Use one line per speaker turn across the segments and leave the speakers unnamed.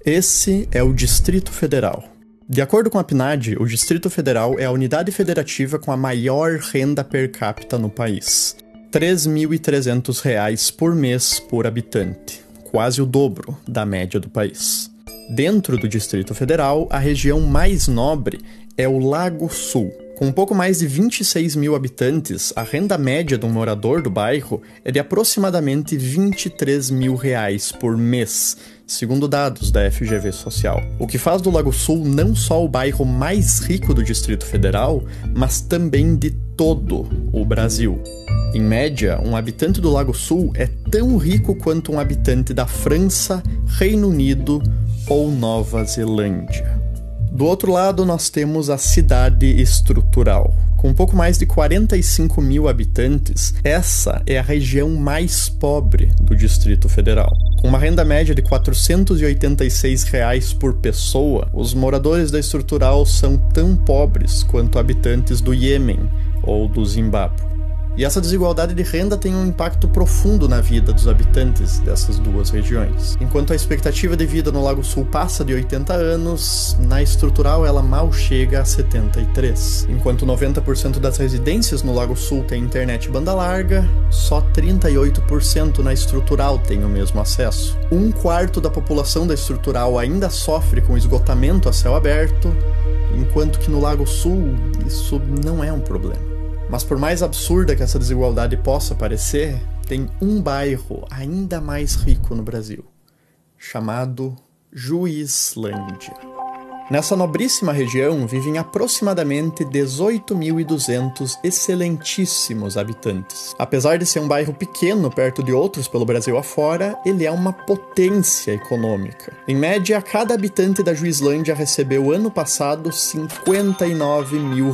Esse é o Distrito Federal. De acordo com a PNAD, o Distrito Federal é a unidade federativa com a maior renda per capita no país. R$ 3.300 por mês por habitante, quase o dobro da média do país. Dentro do Distrito Federal, a região mais nobre é o Lago Sul. Com um pouco mais de 26 mil habitantes, a renda média de um morador do bairro é de aproximadamente R$ 23 mil por mês, segundo dados da FGV Social. O que faz do Lago Sul não só o bairro mais rico do Distrito Federal, mas também de todo o Brasil. Em média, um habitante do Lago Sul é tão rico quanto um habitante da França, Reino Unido ou Nova Zelândia. Do outro lado, nós temos a cidade estrutural. Com um pouco mais de 45 mil habitantes, essa é a região mais pobre do Distrito Federal. Com uma renda média de R$ 486 por pessoa, os moradores da estrutural são tão pobres quanto habitantes do Iêmen ou do Zimbábue. E essa desigualdade de renda tem um impacto profundo na vida dos habitantes dessas duas regiões. Enquanto a expectativa de vida no Lago Sul passa de 80 anos, na estrutural ela mal chega a 73. Enquanto 90% das residências no Lago Sul têm internet banda larga, só 38% na estrutural tem o mesmo acesso. Um quarto da população da estrutural ainda sofre com esgotamento a céu aberto, enquanto que no Lago Sul isso não é um problema. Mas por mais absurda que essa desigualdade possa parecer, tem um bairro ainda mais rico no Brasil, chamado Juizlândia. Nessa nobríssima região vivem aproximadamente 18.200 excelentíssimos habitantes. Apesar de ser um bairro pequeno perto de outros pelo Brasil afora, ele é uma potência econômica. Em média, cada habitante da Juizlândia recebeu ano passado R$ 59 mil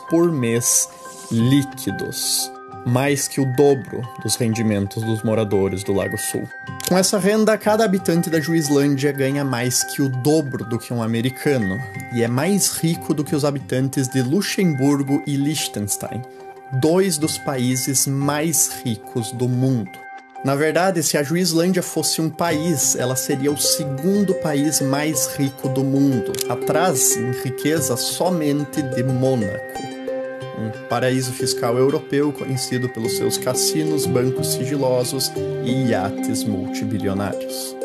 por mês líquidos, mais que o dobro dos rendimentos dos moradores do Lago Sul. Com essa renda, cada habitante da Juizlândia ganha mais que o dobro do que um americano, e é mais rico do que os habitantes de Luxemburgo e Liechtenstein, dois dos países mais ricos do mundo. Na verdade, se a Juizlândia fosse um país, ela seria o segundo país mais rico do mundo, atrás em riqueza somente de Mônaco, um paraíso fiscal europeu conhecido pelos seus cassinos, bancos sigilosos e iates multibilionários.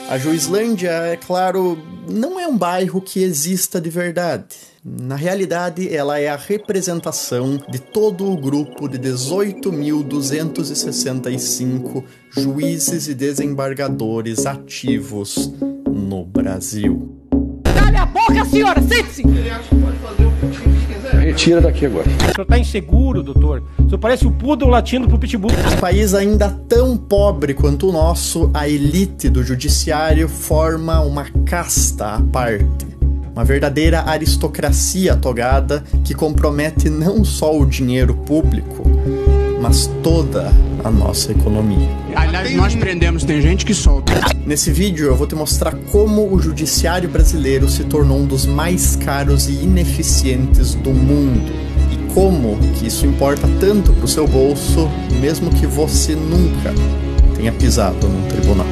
A Juizlândia, é claro, não é um bairro que exista de verdade. Na realidade, ela é a representação de todo o grupo de 18.265 juízes e desembargadores ativos no Brasil.
Cale a boca, senhora! Sente-se!
Ele acha que pode fazer o que quiser. Retira daqui agora.
O senhor tá inseguro, doutor. O senhor parece o poodle latindo pro pitbull.
Um país ainda tão pobre quanto o nosso, a elite do judiciário forma uma casta à parte. Uma verdadeira aristocracia togada que compromete não só o dinheiro público, mas toda a nossa economia.
Aliás, nós prendemos, tem gente que solta.
Nesse vídeo eu vou te mostrar como o judiciário brasileiro se tornou um dos mais caros e ineficientes do mundo. E como que isso importa tanto pro seu bolso, mesmo que você nunca tenha pisado num tribunal.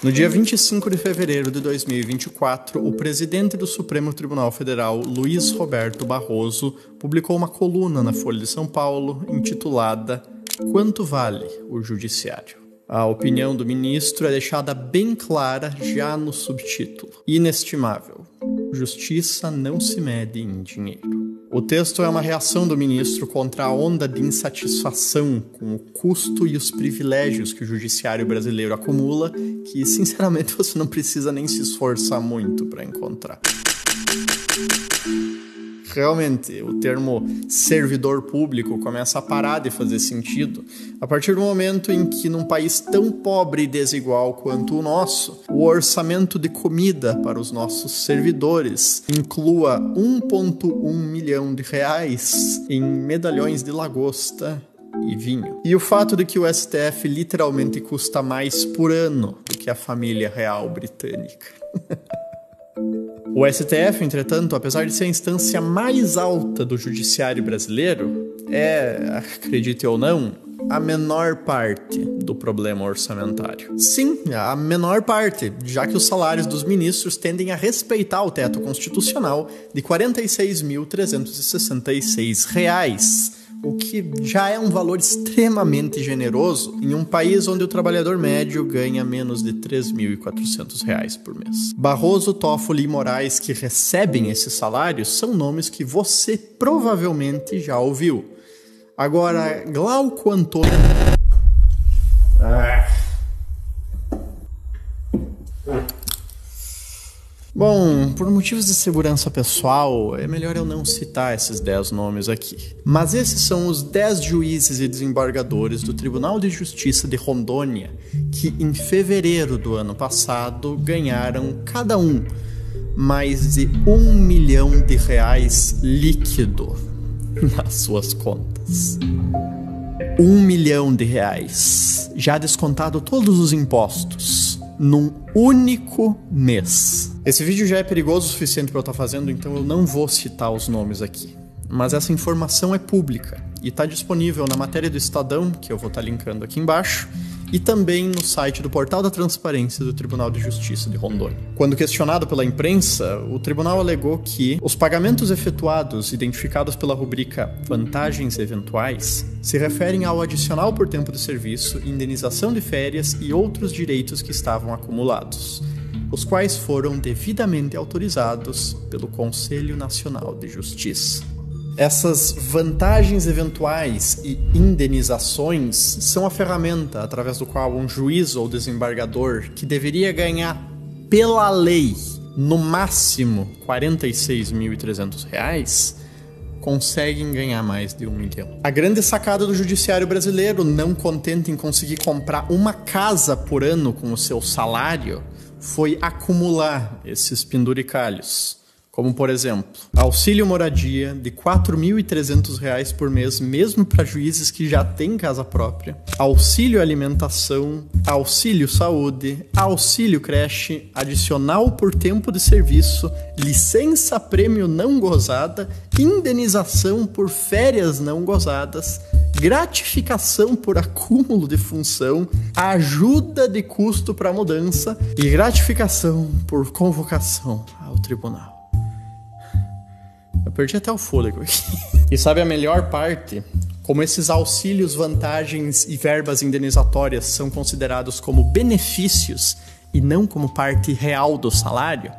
No dia 25 de fevereiro de 2024, o presidente do Supremo Tribunal Federal, Luiz Roberto Barroso, publicou uma coluna na Folha de São Paulo intitulada "Quanto vale o Judiciário?". A opinião do ministro é deixada bem clara já no subtítulo: inestimável. Justiça não se mede em dinheiro. O texto é uma reação do ministro contra a onda de insatisfação com o custo e os privilégios que o judiciário brasileiro acumula, que, sinceramente, você não precisa nem se esforçar muito para encontrar. Realmente, o termo servidor público começa a parar de fazer sentido a partir do momento em que, num país tão pobre e desigual quanto o nosso, o orçamento de comida para os nossos servidores inclua 1,1 milhão de reais em medalhões de lagosta e vinho. E o fato de que o STF literalmente custa mais por ano do que a família real britânica. O STF, entretanto, apesar de ser a instância mais alta do judiciário brasileiro, acredite ou não, a menor parte do problema orçamentário. Sim, a menor parte, já que os salários dos ministros tendem a respeitar o teto constitucional de R$ 46.366, o que já é um valor extremamente generoso em um país onde o trabalhador médio ganha menos de R$ 3.400 por mês. Barroso, Toffoli e Moraes, que recebem esses salários, são nomes que você provavelmente já ouviu. Agora, Glauco Antônio... Bom, por motivos de segurança pessoal, é melhor eu não citar esses 10 nomes aqui. Mas esses são os 10 juízes e desembargadores do Tribunal de Justiça de Rondônia que, em fevereiro do ano passado, ganharam cada um mais de R$ 1 milhão líquido nas suas contas. R$ 1 milhão, já descontado todos os impostos, num único mês. Esse vídeo já é perigoso o suficiente para eu estar fazendo, então eu não vou citar os nomes aqui. Mas essa informação é pública e está disponível na matéria do Estadão, que eu vou estar linkando aqui embaixo, e também no site do Portal da Transparência do Tribunal de Justiça de Rondônia. Quando questionado pela imprensa, o tribunal alegou que os pagamentos efetuados, identificados pela rubrica Vantagens Eventuais, se referem ao adicional por tempo de serviço, indenização de férias e outros direitos que estavam acumulados, os quais foram devidamente autorizados pelo Conselho Nacional de Justiça. Essas vantagens eventuais e indenizações são a ferramenta através do qual um juiz ou desembargador que deveria ganhar pela lei no máximo R$ 46.300 conseguem ganhar mais de R$ 1 milhão. A grande sacada do judiciário brasileiro, não contente em conseguir comprar uma casa por ano com o seu salário, foi acumular esses penduricalhos. Como, por exemplo, auxílio moradia de R$ 4.300 por mês, mesmo para juízes que já têm casa própria, auxílio alimentação, auxílio saúde, auxílio creche, adicional por tempo de serviço, licença prêmio não gozada, indenização por férias não gozadas, gratificação por acúmulo de função, ajuda de custo para mudança e gratificação por convocação ao tribunal. Eu perdi até o fôlego aqui. E sabe a melhor parte? Como esses auxílios, vantagens e verbas indenizatórias são considerados como benefícios e não como parte real do salário,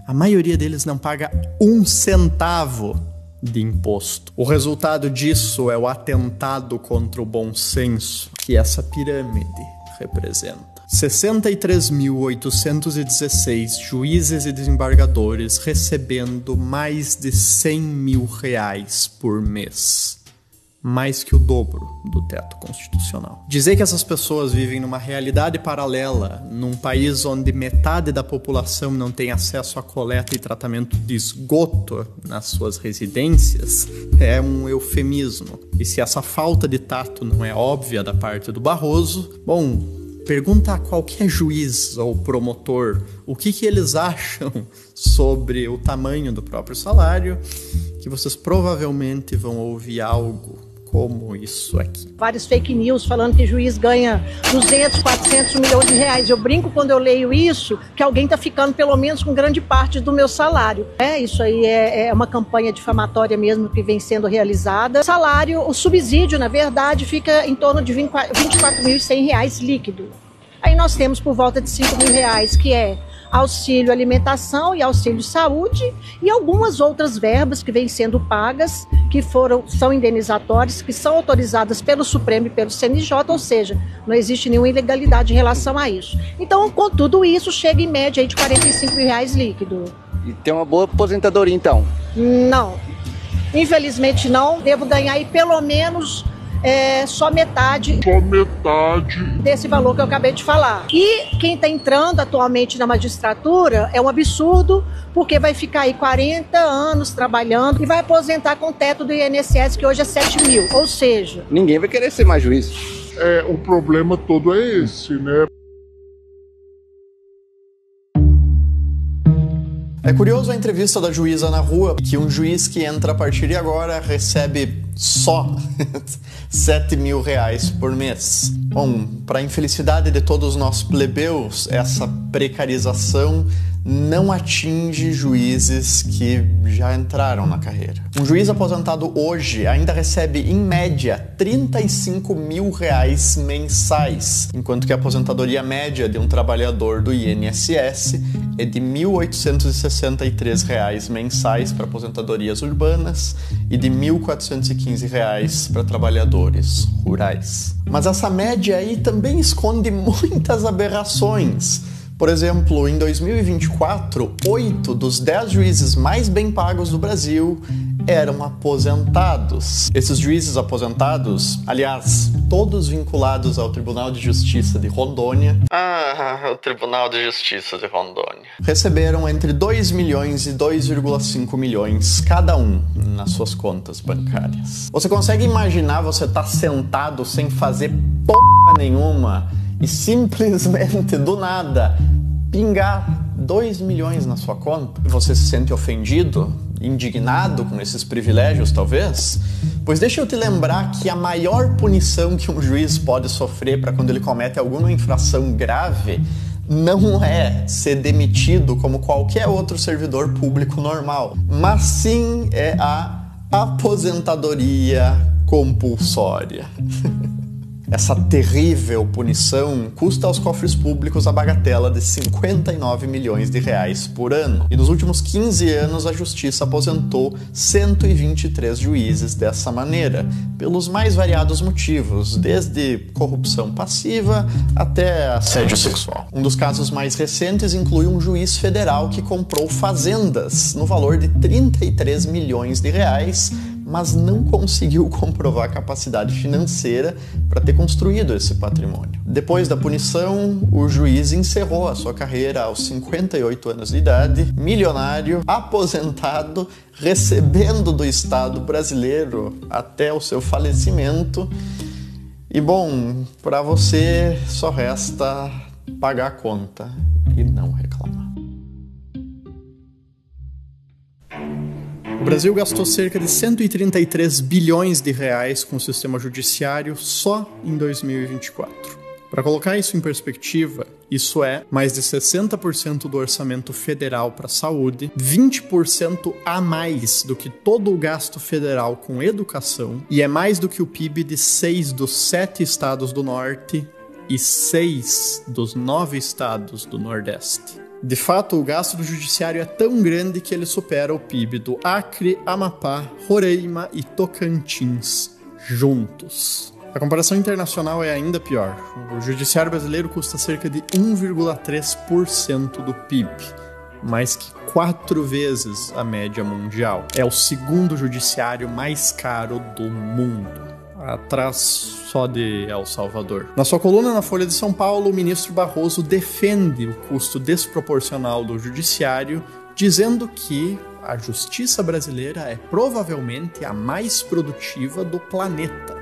a maioria deles não paga 1 centavo de imposto. O resultado disso é o atentado contra o bom senso que essa pirâmide representa. 63.816 juízes e desembargadores recebendo mais de R$ 100 mil por mês. Mais que o dobro do teto constitucional. Dizer que essas pessoas vivem numa realidade paralela, num país onde metade da população não tem acesso a coleta e tratamento de esgoto nas suas residências, é um eufemismo. E se essa falta de tato não é óbvia da parte do Barroso, bom, pergunta a qualquer juiz ou promotor o que eles acham sobre o tamanho do próprio salário, que vocês provavelmente vão ouvir algo como isso aqui.
Vários fake news falando que juiz ganha 200, 400 milhões de reais. Eu brinco quando eu leio isso, que alguém está ficando pelo menos com grande parte do meu salário. Isso aí é uma campanha difamatória mesmo que vem sendo realizada. Salário, o subsídio, na verdade, fica em torno de R$ 24.100 líquido. Aí nós temos por volta de R$ 5 mil, que é auxílio alimentação e auxílio saúde e algumas outras verbas que vêm sendo pagas, que são indenizatórias, que são autorizadas pelo Supremo e pelo CNJ, ou seja, não existe nenhuma ilegalidade em relação a isso. Então, com tudo isso, chega em média aí de R$ 45 mil líquido.
E tem uma boa aposentadoria, então?
Não, infelizmente não. Devo ganhar aí pelo menos só metade desse valor que eu acabei de falar. E quem está entrando atualmente na magistratura é um absurdo, porque vai ficar aí 40 anos trabalhando e vai aposentar com o teto do INSS, que hoje é 7 mil. Ou seja,
ninguém vai querer ser mais juiz.
O problema todo é esse, né?
É curioso a entrevista da juíza na rua, que um juiz que entra a partir de agora recebe só 7 mil reais por mês. Bom, para a infelicidade de todos nós plebeus, essa precarização não atinge juízes que já entraram na carreira. Um juiz aposentado hoje ainda recebe, em média, 35 mil reais mensais, enquanto que a aposentadoria média de um trabalhador do INSS é de R$ 1.863 reais mensais para aposentadorias urbanas e de R$ 1.415 reais para trabalhadores rurais. Mas essa média aí também esconde muitas aberrações. Por exemplo, em 2024, 8 dos 10 juízes mais bem pagos do Brasil eram aposentados. Esses juízes aposentados, aliás, todos vinculados ao Tribunal de Justiça de Rondônia, o Tribunal de Justiça de Rondônia, receberam entre 2 milhões e 2,5 milhões cada um nas suas contas bancárias. Você consegue imaginar você estar sentado sem fazer porra nenhuma e simplesmente, do nada, pingar 2 milhões na sua conta? Você se sente ofendido, indignado com esses privilégios, talvez? Pois deixa eu te lembrar que a maior punição que um juiz pode sofrer para quando ele comete alguma infração grave não é ser demitido como qualquer outro servidor público normal, mas sim é a aposentadoria compulsória. Essa terrível punição custa aos cofres públicos a bagatela de 59 milhões de reais por ano. E nos últimos 15 anos a Justiça aposentou 123 juízes dessa maneira, pelos mais variados motivos, desde corrupção passiva até assédio sexual. Um dos casos mais recentes inclui um juiz federal que comprou fazendas no valor de 33 milhões de reais, mas não conseguiu comprovar a capacidade financeira para ter construído esse patrimônio. Depois da punição, o juiz encerrou a sua carreira aos 58 anos de idade, milionário, aposentado, recebendo do Estado brasileiro até o seu falecimento. E bom, para você só resta pagar a conta e não reclamar. O Brasil gastou cerca de 133 bilhões de reais com o sistema judiciário só em 2024. Para colocar isso em perspectiva, isso é mais de 60% do orçamento federal para a saúde, 20% a mais do que todo o gasto federal com educação e é mais do que o PIB de 6 dos 7 estados do Norte e 6 dos 9 estados do Nordeste. De fato, o gasto do judiciário é tão grande que ele supera o PIB do Acre, Amapá, Roraima e Tocantins juntos. A comparação internacional é ainda pior. O judiciário brasileiro custa cerca de 1,3% do PIB, mais que 4 vezes a média mundial. É o segundo judiciário mais caro do mundo, atrás só de El Salvador. Na sua coluna na Folha de São Paulo, o ministro Barroso defende o custo desproporcional do judiciário, dizendo que a justiça brasileira é provavelmente a mais produtiva do planeta.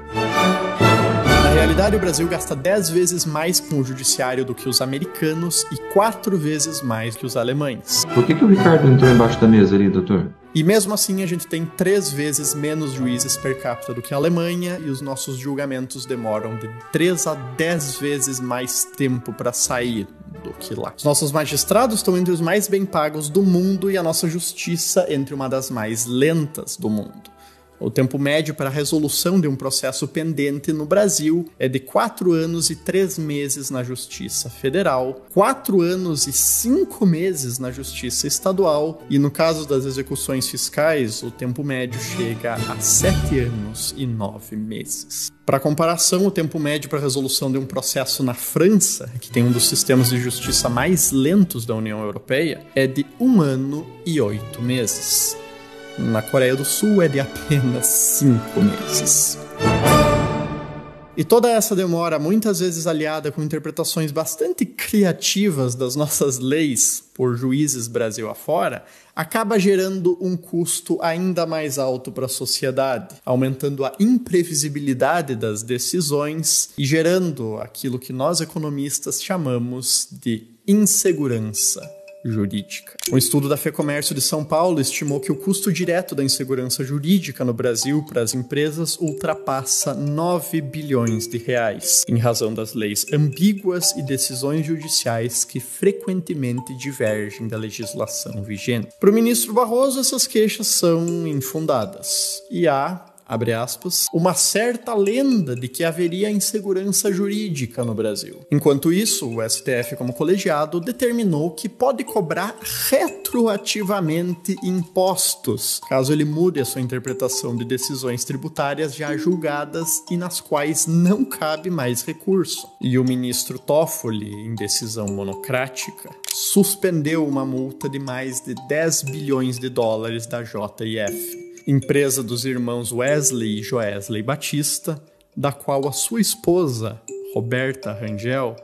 Na realidade, o Brasil gasta 10 vezes mais com o judiciário do que os americanos e 4 vezes mais que os alemães.
Por que o Ricardo entrou embaixo da mesa ali, doutor?
E mesmo assim, a gente tem 3 vezes menos juízes per capita do que a Alemanha e os nossos julgamentos demoram de 3 a 10 vezes mais tempo para sair do que lá. Os nossos magistrados estão entre os mais bem pagos do mundo e a nossa justiça entre uma das mais lentas do mundo. O tempo médio para a resolução de um processo pendente no Brasil é de 4 anos e 3 meses na Justiça Federal, 4 anos e 5 meses na Justiça Estadual e, no caso das execuções fiscais, o tempo médio chega a 7 anos e 9 meses. Para comparação, o tempo médio para a resolução de um processo na França, que tem um dos sistemas de justiça mais lentos da União Europeia, é de 1 ano e 8 meses. Na Coreia do Sul é de apenas 5 meses. E toda essa demora, muitas vezes aliada com interpretações bastante criativas das nossas leis por juízes Brasil afora, acaba gerando um custo ainda mais alto para a sociedade, aumentando a imprevisibilidade das decisões e gerando aquilo que nós economistas chamamos de insegurança jurídica. Um estudo da FEComércio de São Paulo estimou que o custo direto da insegurança jurídica no Brasil para as empresas ultrapassa 9 bilhões de reais, em razão das leis ambíguas e decisões judiciais que frequentemente divergem da legislação vigente. Para o ministro Barroso, essas queixas são infundadas. E há, abre aspas, uma certa lenda de que haveria insegurança jurídica no Brasil. Enquanto isso, o STF, como colegiado, determinou que pode cobrar retroativamente impostos, caso ele mude a sua interpretação de decisões tributárias já julgadas e nas quais não cabe mais recurso. E o ministro Toffoli, em decisão monocrática, suspendeu uma multa de mais de 10 bilhões de dólares da JF, empresa dos irmãos Wesley e Joesley Batista, da qual a sua esposa, Roberta Rangel,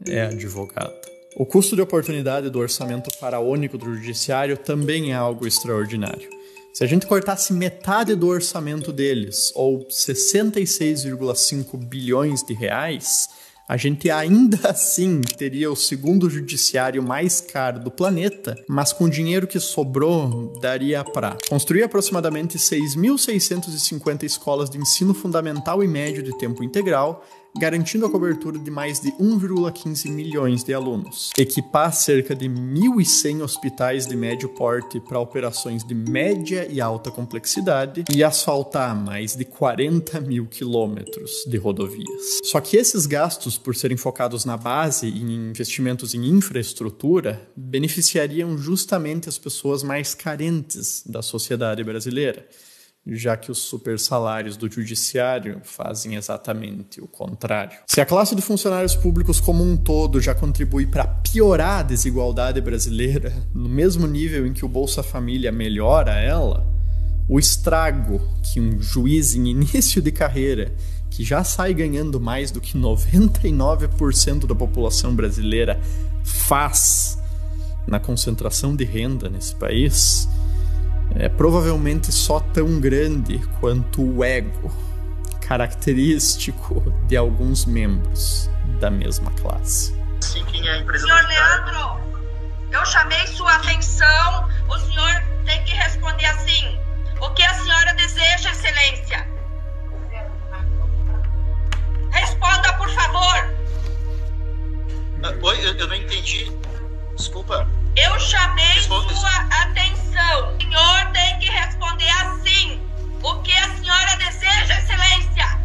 é advogada. O custo de oportunidade do orçamento faraônico do judiciário também é algo extraordinário. Se a gente cortasse metade do orçamento deles, ou 66,5 bilhões de reais, a gente ainda assim teria o segundo judiciário mais caro do planeta, mas com o dinheiro que sobrou, daria para construir aproximadamente 6.650 escolas de ensino fundamental e médio de tempo integral, garantindo a cobertura de mais de 1,15 milhões de alunos. Equipar cerca de 1.100 hospitais de médio porte para operações de média e alta complexidade e asfaltar mais de 40 mil quilômetros de rodovias. Só que esses gastos, por serem focados na base e em investimentos em infraestrutura, beneficiariam justamente as pessoas mais carentes da sociedade brasileira, já que os super salários do judiciário fazem exatamente o contrário. Se a classe de funcionários públicos como um todo já contribui para piorar a desigualdade brasileira, no mesmo nível em que o Bolsa Família melhora ela, o estrago que um juiz em início de carreira, que já sai ganhando mais do que 99% da população brasileira, faz na concentração de renda nesse país, é provavelmente só tão grande quanto o ego característico de alguns membros da mesma classe.
Sim, quem é a empresa? Senhor Leandro, eu chamei sua atenção, o senhor tem que responder assim: o que a senhora deseja, excelência? Responda, por favor.
Oi, eu não entendi. Desculpa.
Eu chamei sua atenção. O senhor tem que responder assim: o que a senhora deseja, excelência?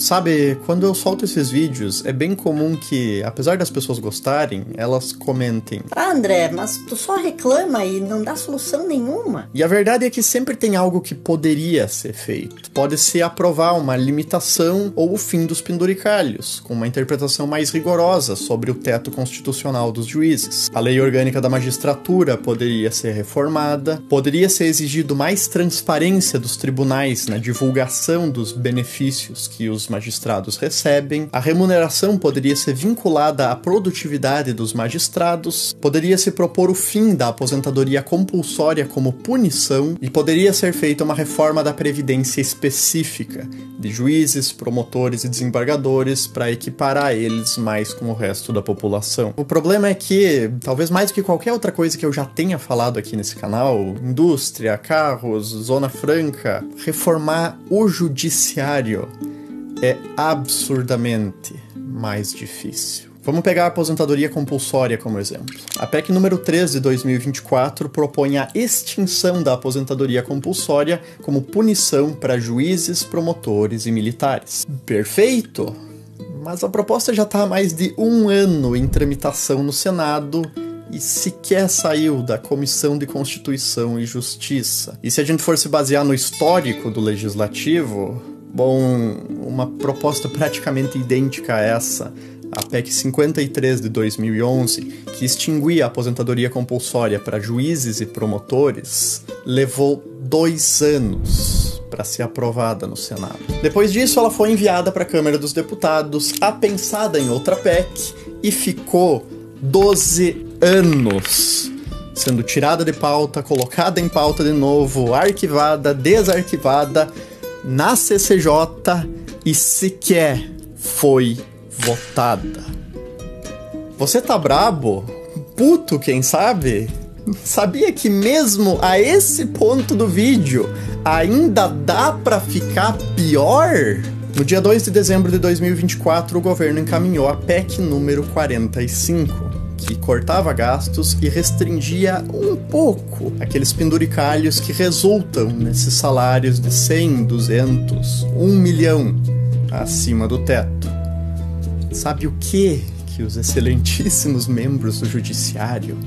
Sabe, quando eu solto esses vídeos, é bem comum que, apesar das pessoas gostarem, elas comentem:
Ah, André, mas tu só reclama e não dá solução nenhuma.
E a verdade é que sempre tem algo que poderia ser feito. Pode-se aprovar uma limitação ou o fim dos penduricalhos, com uma interpretação mais rigorosa sobre o teto constitucional dos juízes. A lei orgânica da magistratura poderia ser reformada, poderia ser exigido mais transparência dos tribunais na divulgação dos benefícios que os magistrados recebem, a remuneração poderia ser vinculada à produtividade dos magistrados, poderia se propor o fim da aposentadoria compulsória como punição e poderia ser feita uma reforma da previdência específica de juízes, promotores e desembargadores para equiparar eles mais com o resto da população. O problema é que, talvez mais do que qualquer outra coisa que eu já tenha falado aqui nesse canal, indústria, carros, zona franca, reformar o judiciário é absurdamente mais difícil. Vamos pegar a aposentadoria compulsória como exemplo. A PEC número 3 de 2024 propõe a extinção da aposentadoria compulsória como punição para juízes, promotores e militares. Perfeito! Mas a proposta já está há mais de 1 ano em tramitação no Senado e sequer saiu da Comissão de Constituição e Justiça. E se a gente for se basear no histórico do Legislativo, bom, uma proposta praticamente idêntica a essa, a PEC 53 de 2011, que extinguia a aposentadoria compulsória para juízes e promotores, levou 2 anos para ser aprovada no Senado. Depois disso, ela foi enviada para a Câmara dos Deputados, apensada em outra PEC, e ficou 12 anos sendo tirada de pauta, colocada em pauta de novo, arquivada, desarquivada, na CCJ e sequer foi votada. Você tá brabo? Puto, quem sabe? Sabia que mesmo a esse ponto do vídeo ainda dá pra ficar pior? No dia 2 de dezembro de 2024, o governo encaminhou a PEC número 45, que cortava gastos e restringia um pouco aqueles penduricalhos que resultam nesses salários de 100, 200, 1 milhão acima do teto. Sabe o que os excelentíssimos membros do Judiciário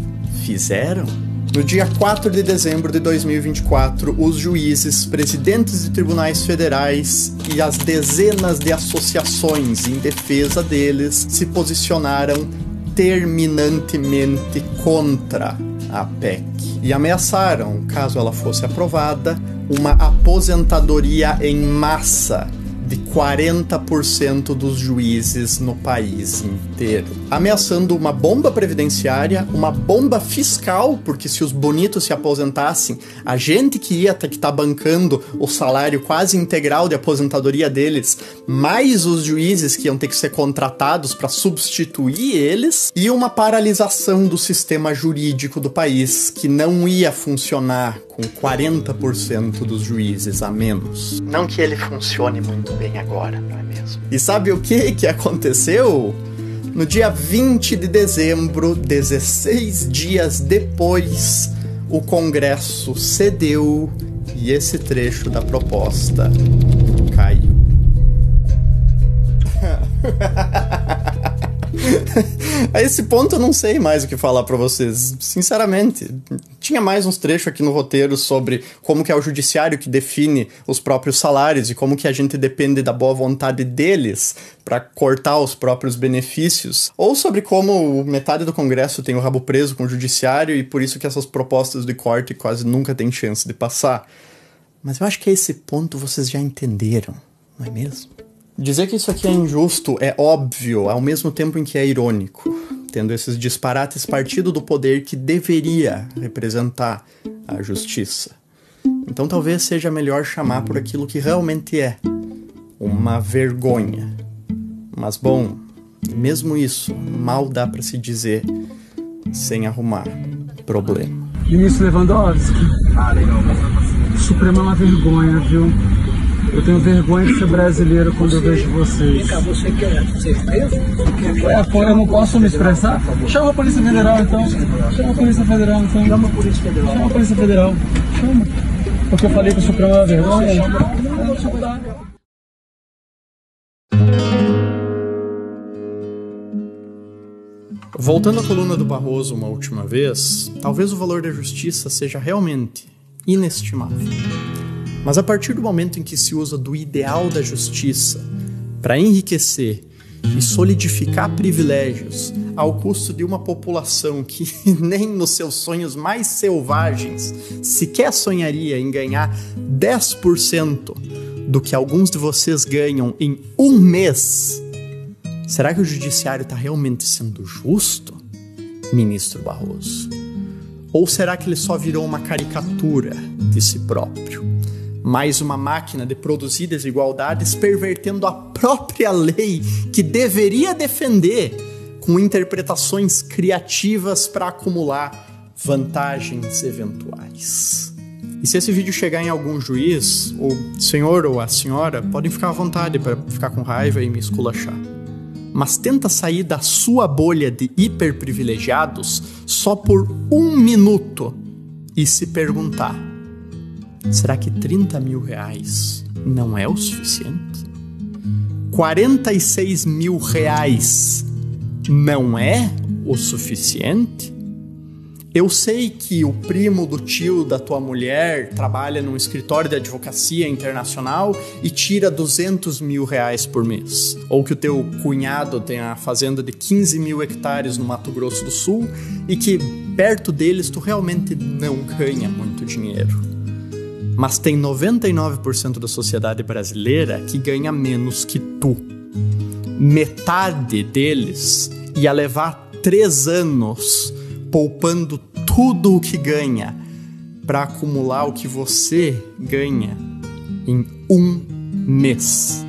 fizeram? No dia 4 de dezembro de 2024, os juízes, presidentes de tribunais federais e as dezenas de associações em defesa deles se posicionaram terminantemente contra a PEC e ameaçaram, caso ela fosse aprovada, uma aposentadoria em massa de 40% dos juízes no país inteiro, ameaçando uma bomba previdenciária, uma bomba fiscal, porque se os bonitos se aposentassem, a gente que ia ter que estar bancando o salário quase integral de aposentadoria deles, mais os juízes que iam ter que ser contratados para substituir eles, e uma paralisação do sistema jurídico do país, que não ia funcionar com 40% dos juízes a menos. Não que ele funcione muito bem agora, não é mesmo? E sabe o que aconteceu? No dia 20 de dezembro, 16 dias depois, o Congresso cedeu e esse trecho da proposta caiu. A esse ponto eu não sei mais o que falar pra vocês, sinceramente. Tinha mais uns trechos aqui no roteiro sobre como que é o judiciário que define os próprios salários e como que a gente depende da boa vontade deles pra cortar os próprios benefícios, ou sobre como metade do Congresso tem o rabo preso com o judiciário e por isso que essas propostas de corte quase nunca têm chance de passar. Mas eu acho que a esse ponto vocês já entenderam, não é mesmo? Dizer que isso aqui é injusto é óbvio, ao mesmo tempo em que é irônico, tendo esses disparates partido do poder que deveria representar a justiça. Então talvez seja melhor chamar por aquilo que realmente é, uma vergonha. Mas bom, mesmo isso, mal dá pra se dizer sem arrumar problema.
Ministro Lewandowski, o Supremo é uma vergonha, viu? Eu tenho vergonha de ser brasileiro quando eu vejo vocês.
Você quer ser preso?
Eu não posso me expressar? Chama a Polícia Federal, então. Chama a Polícia Federal, então.
Chama a Polícia Federal.
Chama a Polícia Federal. Chama. Porque eu falei que o Supremo é uma vergonha.
Voltando à coluna do Barroso uma última vez, talvez o valor da justiça seja realmente inestimável. Mas a partir do momento em que se usa do ideal da justiça para enriquecer e solidificar privilégios ao custo de uma população que nem nos seus sonhos mais selvagens sequer sonharia em ganhar 10% do que alguns de vocês ganham em um mês, será que o judiciário está realmente sendo justo, ministro Barroso? Ou será que ele só virou uma caricatura de si próprio? Mais uma máquina de produzir desigualdades, pervertendo a própria lei que deveria defender, com interpretações criativas para acumular vantagens eventuais. E se esse vídeo chegar em algum juiz, o senhor ou a senhora podem ficar à vontade para ficar com raiva e me esculachar. Mas tenta sair da sua bolha de hiperprivilegiados só por 1 minuto e se perguntar: será que 30 mil reais não é o suficiente? 46 mil reais não é o suficiente? Eu sei que o primo do tio da tua mulher trabalha num escritório de advocacia internacional e tira 200 mil reais por mês. Ou que o teu cunhado tem a fazenda de 15 mil hectares no Mato Grosso do Sul e que perto deles tu realmente não ganha muito dinheiro. Mas tem 99% da sociedade brasileira que ganha menos que tu. Metade deles ia levar 3 anos poupando tudo o que ganha para acumular o que você ganha em um mês.